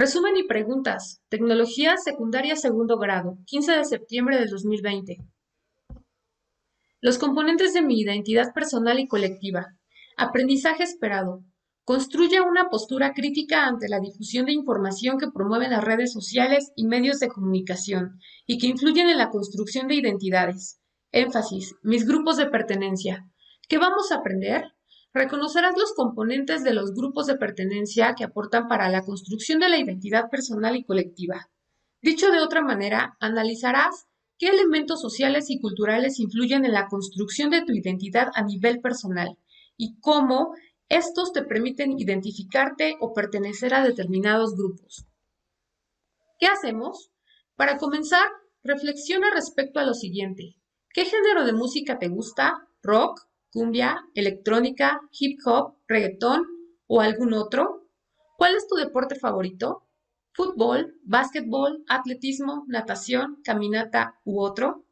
Resumen y preguntas. Tecnología secundaria segundo grado, 15 de septiembre del 2020. Los componentes de mi identidad personal y colectiva. Aprendizaje esperado. Construye una postura crítica ante la difusión de información que promueven las redes sociales y medios de comunicación y que influyen en la construcción de identidades. Énfasis. Mis grupos de pertenencia. ¿Qué vamos a aprender? Reconocerás los componentes de los grupos de pertenencia que aportan para la construcción de la identidad personal y colectiva. Dicho de otra manera, analizarás qué elementos sociales y culturales influyen en la construcción de tu identidad a nivel personal y cómo estos te permiten identificarte o pertenecer a determinados grupos. ¿Qué hacemos? Para comenzar, reflexiona respecto a lo siguiente. ¿Qué género de música te gusta? ¿Rock, cumbia, electrónica, hip hop, reggaetón o algún otro? ¿Cuál es tu deporte favorito? ¿Fútbol, básquetbol, atletismo, natación, caminata u otro?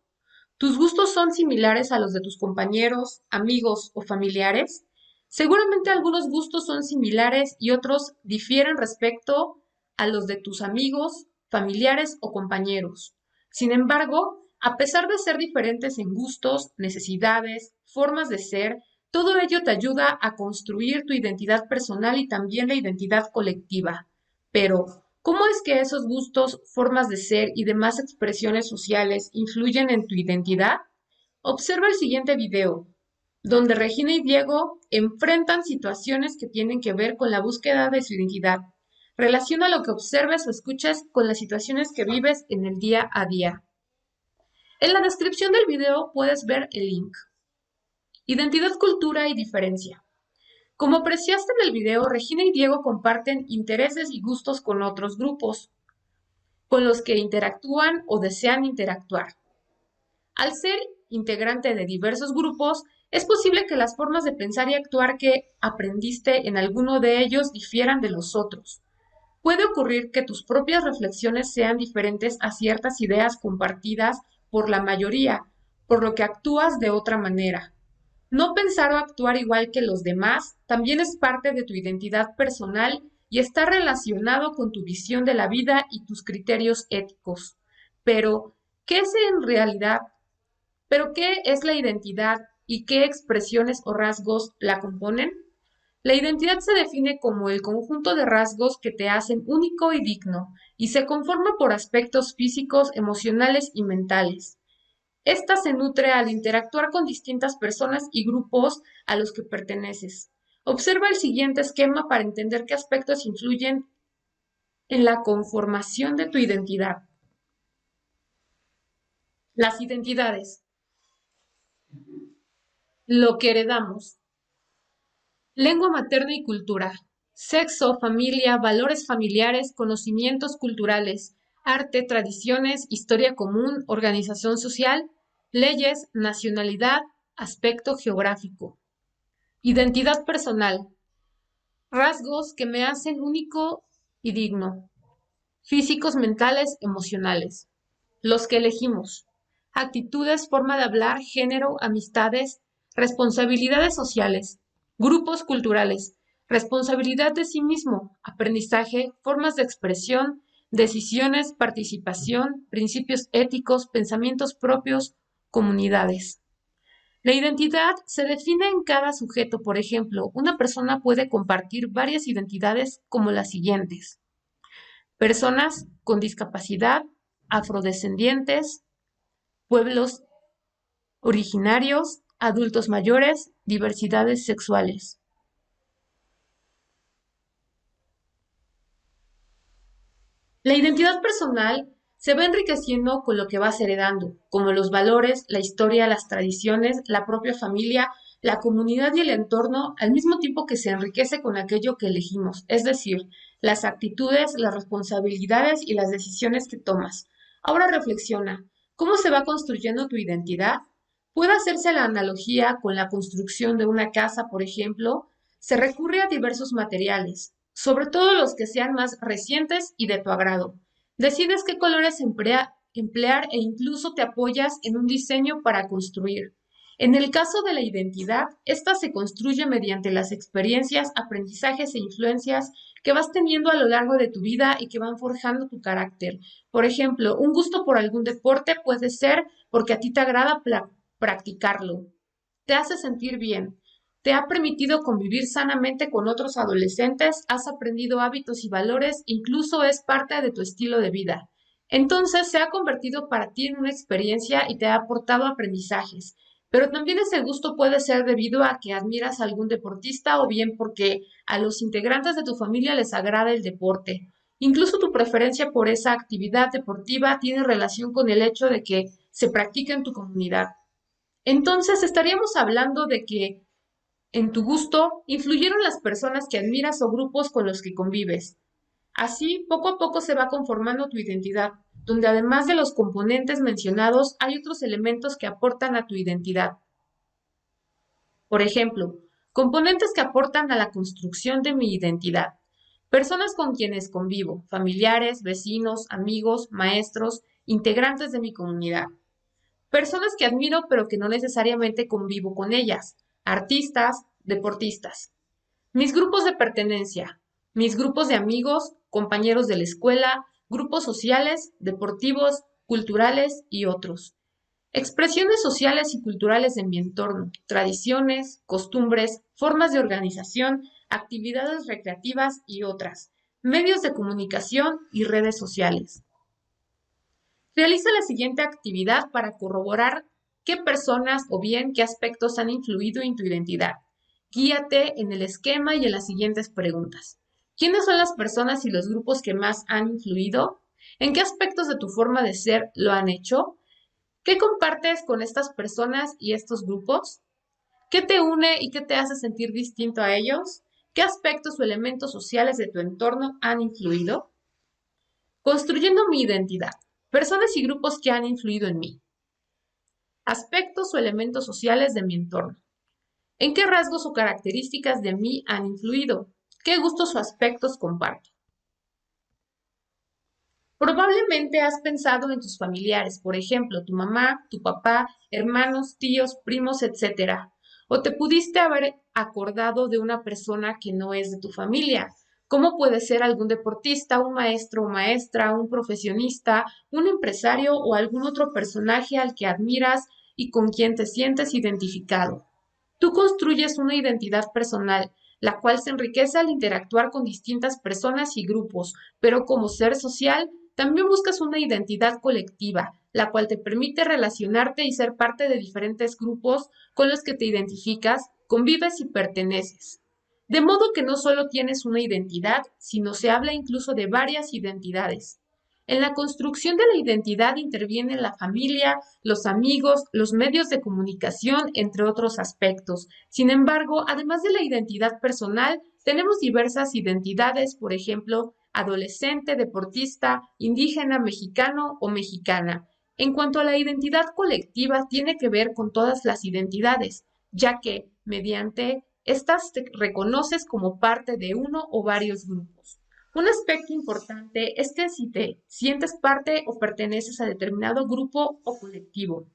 ¿Tus gustos son similares a los de tus compañeros, amigos o familiares? Seguramente algunos gustos son similares y otros difieren respecto a los de tus amigos, familiares o compañeros. Sin embargo, a pesar de ser diferentes en gustos, necesidades, formas de ser, todo ello te ayuda a construir tu identidad personal y también la identidad colectiva. Pero, ¿cómo es que esos gustos, formas de ser y demás expresiones sociales influyen en tu identidad? Observa el siguiente video, donde Regina y Diego enfrentan situaciones que tienen que ver con la búsqueda de su identidad. Relaciona lo que observes o escuchas con las situaciones que vives en el día a día. En la descripción del video puedes ver el link. Identidad, cultura y diferencia. Como apreciaste en el video, Regina y Diego comparten intereses y gustos con otros grupos, con los que interactúan o desean interactuar. Al ser integrante de diversos grupos, es posible que las formas de pensar y actuar que aprendiste en alguno de ellos difieran de los otros. Puede ocurrir que tus propias reflexiones sean diferentes a ciertas ideas compartidas por la mayoría, por lo que actúas de otra manera. No pensar o actuar igual que los demás también es parte de tu identidad personal y está relacionado con tu visión de la vida y tus criterios éticos. Pero, ¿qué es en realidad? ¿Pero qué es la identidad y qué expresiones o rasgos la componen? La identidad se define como el conjunto de rasgos que te hacen único y digno, y se conforma por aspectos físicos, emocionales y mentales. Esta se nutre al interactuar con distintas personas y grupos a los que perteneces. Observa el siguiente esquema para entender qué aspectos influyen en la conformación de tu identidad. Las identidades. Lo que heredamos. Lengua materna y cultura. Sexo, familia, valores familiares, conocimientos culturales, arte, tradiciones, historia común, organización social, leyes, nacionalidad, aspecto geográfico. Identidad personal. Rasgos que me hacen único y digno. Físicos, mentales, emocionales. Los que elegimos. Actitudes, forma de hablar, género, amistades, responsabilidades sociales. Grupos culturales. Responsabilidad de sí mismo, aprendizaje, formas de expresión, decisiones, participación, principios éticos, pensamientos propios, comunidades. La identidad se define en cada sujeto. Por ejemplo, una persona puede compartir varias identidades como las siguientes: personas con discapacidad, afrodescendientes, pueblos originarios, adultos mayores, diversidades sexuales. La identidad personal se va enriqueciendo con lo que vas heredando, como los valores, la historia, las tradiciones, la propia familia, la comunidad y el entorno, al mismo tiempo que se enriquece con aquello que elegimos, es decir, las actitudes, las responsabilidades y las decisiones que tomas. Ahora reflexiona, ¿cómo se va construyendo tu identidad? Puede hacerse la analogía con la construcción de una casa, por ejemplo. Se recurre a diversos materiales, sobre todo los que sean más recientes y de tu agrado. Decides qué colores emplear e incluso te apoyas en un diseño para construir. En el caso de la identidad, esta se construye mediante las experiencias, aprendizajes e influencias que vas teniendo a lo largo de tu vida y que van forjando tu carácter. Por ejemplo, un gusto por algún deporte puede ser porque a ti te agrada practicarlo, te hace sentir bien, te ha permitido convivir sanamente con otros adolescentes, has aprendido hábitos y valores, incluso es parte de tu estilo de vida. Entonces se ha convertido para ti en una experiencia y te ha aportado aprendizajes. Pero también ese gusto puede ser debido a que admiras a algún deportista o bien porque a los integrantes de tu familia les agrada el deporte. Incluso tu preferencia por esa actividad deportiva tiene relación con el hecho de que se practica en tu comunidad. Entonces estaríamos hablando de que en tu gusto influyeron las personas que admiras o grupos con los que convives. Así, poco a poco se va conformando tu identidad, donde además de los componentes mencionados hay otros elementos que aportan a tu identidad. Por ejemplo, componentes que aportan a la construcción de mi identidad. Personas con quienes convivo, familiares, vecinos, amigos, maestros, integrantes de mi comunidad. Personas que admiro pero que no necesariamente convivo con ellas. Artistas, deportistas. Mis grupos de pertenencia. Mis grupos de amigos, compañeros de la escuela, grupos sociales, deportivos, culturales y otros. Expresiones sociales y culturales de mi entorno, tradiciones, costumbres, formas de organización, actividades recreativas y otras, medios de comunicación y redes sociales. Realiza la siguiente actividad para corroborar qué personas o bien qué aspectos han influido en tu identidad. Guíate en el esquema y en las siguientes preguntas. ¿Quiénes son las personas y los grupos que más han influido? ¿En qué aspectos de tu forma de ser lo han hecho? ¿Qué compartes con estas personas y estos grupos? ¿Qué te une y qué te hace sentir distinto a ellos? ¿Qué aspectos o elementos sociales de tu entorno han influido? Construyendo mi identidad. Personas y grupos que han influido en mí. Aspectos o elementos sociales de mi entorno. ¿En qué rasgos o características de mí han influido? ¿Qué gustos o aspectos comparto? Probablemente has pensado en tus familiares, por ejemplo, tu mamá, tu papá, hermanos, tíos, primos, etcétera. O te pudiste haber acordado de una persona que no es de tu familia. ¿Cómo puede ser algún deportista, un maestro o maestra, un profesionista, un empresario o algún otro personaje al que admiras y con quien te sientes identificado? Tú construyes una identidad personal, la cual se enriquece al interactuar con distintas personas y grupos, pero como ser social, también buscas una identidad colectiva, la cual te permite relacionarte y ser parte de diferentes grupos con los que te identificas, convives y perteneces. De modo que no solo tienes una identidad, sino se habla incluso de varias identidades. En la construcción de la identidad intervienen la familia, los amigos, los medios de comunicación, entre otros aspectos. Sin embargo, además de la identidad personal, tenemos diversas identidades, por ejemplo, adolescente, deportista, indígena, mexicano o mexicana. En cuanto a la identidad colectiva, tiene que ver con todas las identidades, ya que, mediante estas te reconoces como parte de uno o varios grupos. Un aspecto importante es que si te sientes parte o perteneces a determinado grupo o colectivo.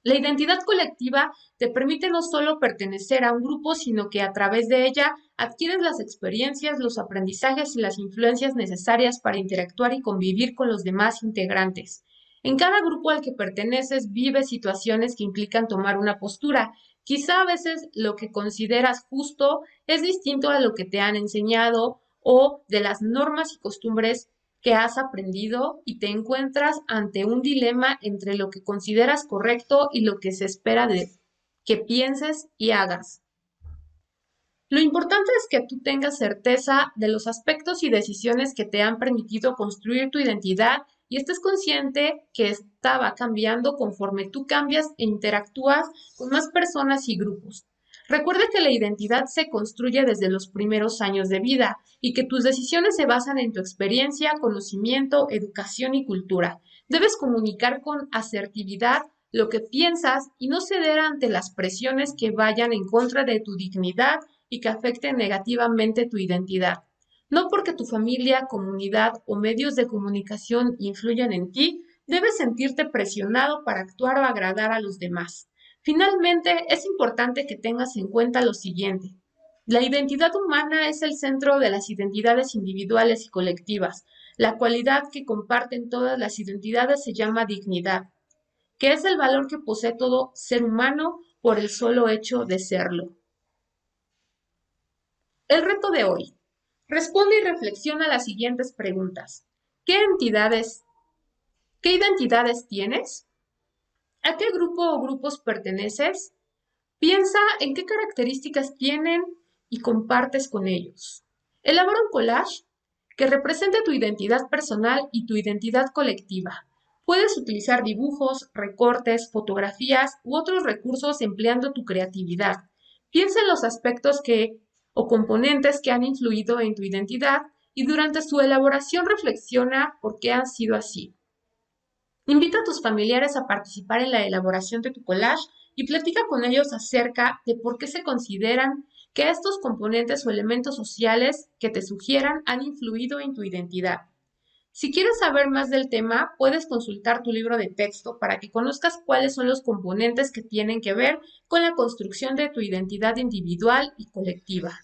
La identidad colectiva te permite no solo pertenecer a un grupo, sino que a través de ella adquieres las experiencias, los aprendizajes y las influencias necesarias para interactuar y convivir con los demás integrantes. En cada grupo al que perteneces vives situaciones que implican tomar una postura. Quizá a veces lo que consideras justo es distinto a lo que te han enseñado o de las normas y costumbres que has aprendido y te encuentras ante un dilema entre lo que consideras correcto y lo que se espera de que pienses y hagas. Lo importante es que tú tengas certeza de los aspectos y decisiones que te han permitido construir tu identidad y estés consciente que esta va cambiando conforme tú cambias e interactúas con más personas y grupos. Recuerda que la identidad se construye desde los primeros años de vida y que tus decisiones se basan en tu experiencia, conocimiento, educación y cultura. Debes comunicar con asertividad lo que piensas y no ceder ante las presiones que vayan en contra de tu dignidad y que afecten negativamente tu identidad. No porque tu familia, comunidad o medios de comunicación influyan en ti, debes sentirte presionado para actuar o agradar a los demás. Finalmente, es importante que tengas en cuenta lo siguiente. La identidad humana es el centro de las identidades individuales y colectivas. La cualidad que comparten todas las identidades se llama dignidad, que es el valor que posee todo ser humano por el solo hecho de serlo. El reto de hoy. Responde y reflexiona las siguientes preguntas. ¿Qué identidades tienes? ¿A qué grupo o grupos perteneces? Piensa en qué características tienen y compartes con ellos. Elabora un collage que represente tu identidad personal y tu identidad colectiva. Puedes utilizar dibujos, recortes, fotografías u otros recursos empleando tu creatividad. Piensa en los aspectos o componentes que han influido en tu identidad y durante su elaboración reflexiona por qué han sido así. Invita a tus familiares a participar en la elaboración de tu collage y platica con ellos acerca de por qué se consideran que estos componentes o elementos sociales que te sugieran han influido en tu identidad. Si quieres saber más del tema, puedes consultar tu libro de texto para que conozcas cuáles son los componentes que tienen que ver con la construcción de tu identidad individual y colectiva.